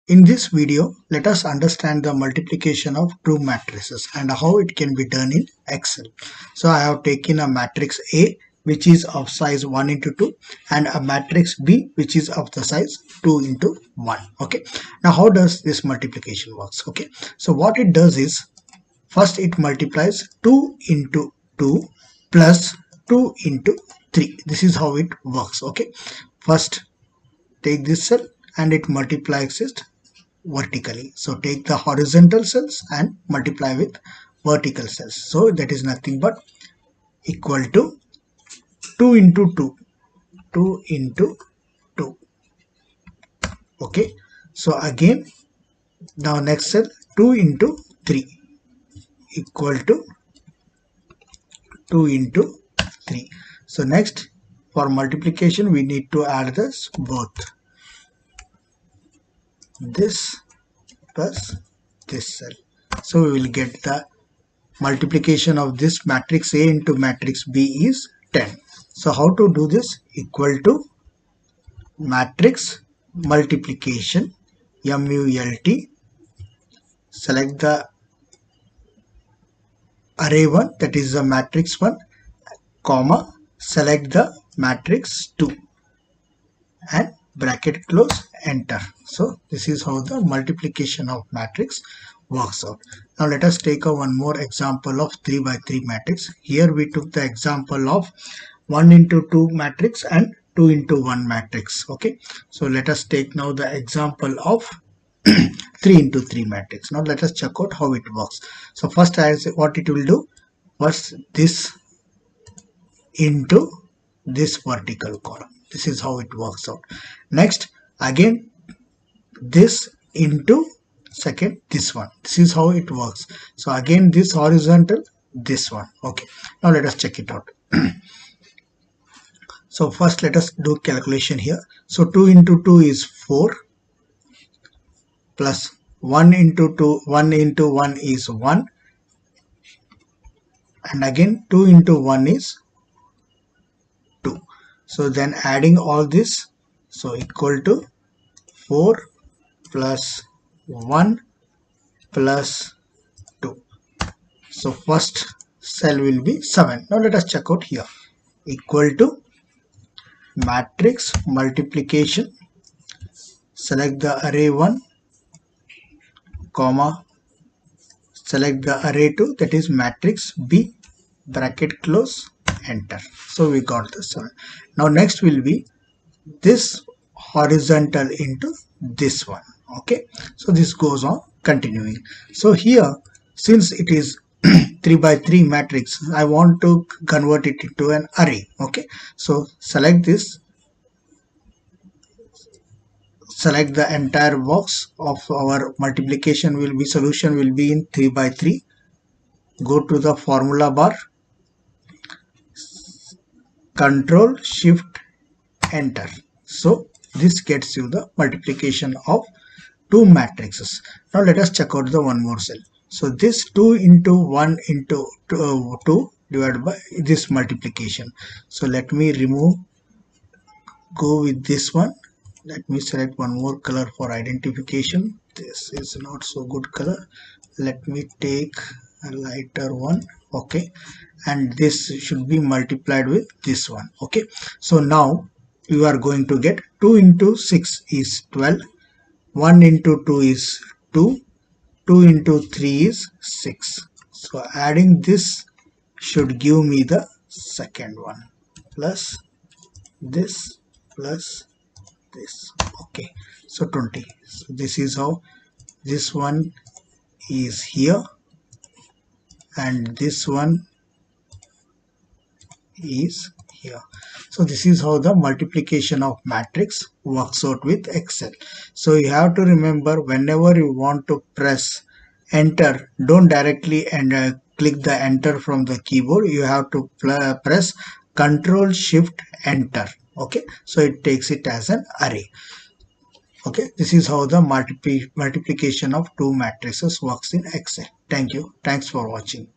In this video, let us understand the multiplication of two matrices and how it can be done in Excel. So I have taken a matrix A which is of size 1 into 2 and a matrix B which is of the size 2 into 1. Okay. Now how does this multiplication works? Okay. So what it does is, first it multiplies 2 into 2 plus 2 into 3. This is how it works. Okay. First take this cell and it multiplies it vertically. So take the horizontal cells and multiply with vertical cells. So that is nothing but equal to 2 into 2. 2 into 2. Okay. So again, now next cell 2 into 3 equal to 2 into 3. So next, for multiplication we need to add this both. This plus this cell. So we will get the multiplication of this matrix A into matrix B is 10. So how to do this? Equal to matrix multiplication, MULT, select the array 1, that is the matrix 1, comma, select the matrix 2 and bracket close, enter. So this is how the multiplication of matrix works out. Now let us take one more example of 3 by 3 matrix. Here we took the example of 1 into 2 matrix and 2 into 1 matrix. Okay. So let us take now the example of 3 into 3 matrix. Now let us check out how it works. So first what it will do, first this into this vertical column. This is how it works out. Next, again this into second this one. This is how it works. So again this horizontal, this one. Okay. Now let us check it out. So first let us do calculation here. So 2 into 2 is 4 plus 1 into 2, 1 into 1 is 1 and again 2 into 1 is 2. So then adding all this, so equal to 4 plus 1 plus 2. So first cell will be 7. Now let us check out here. Equal to matrix multiplication, select the array 1, comma, select the array 2, that is matrix B, bracket close, enter. So we got the 7. Now next will be this horizontal into this one. Okay. So this goes on continuing. So here, since it is 3 by 3 matrix, I want to convert it into an array. Okay. So select this, select the entire box of our multiplication will be, solution will be in 3 by 3. Go to the formula bar, Control Shift Enter. So this gets you the multiplication of two matrices. Now let us check out the one more cell. So this 2 into 1 into 2 divided by this multiplication. So let me remove, go with this one. Let me select one more color for identification. This is not so good color. Let me take a lighter one. Okay. And this should be multiplied with this one. Okay. So now you are going to get 2 into 6 is 12. 1 into 2 is 2. 2 into 3 is 6. So adding this should give me the second one plus this plus this. Okay. So 20. So this is how this one is here and this one is here. So this is how the multiplication of matrix works out with Excel. So you have to remember, whenever you want to press enter, don't directly click the enter from the keyboard. You have to press Control Shift Enter. Okay. So it takes it as an array. Okay. This is how the multiplication of two matrices works in Excel. Thank you. Thanks for watching.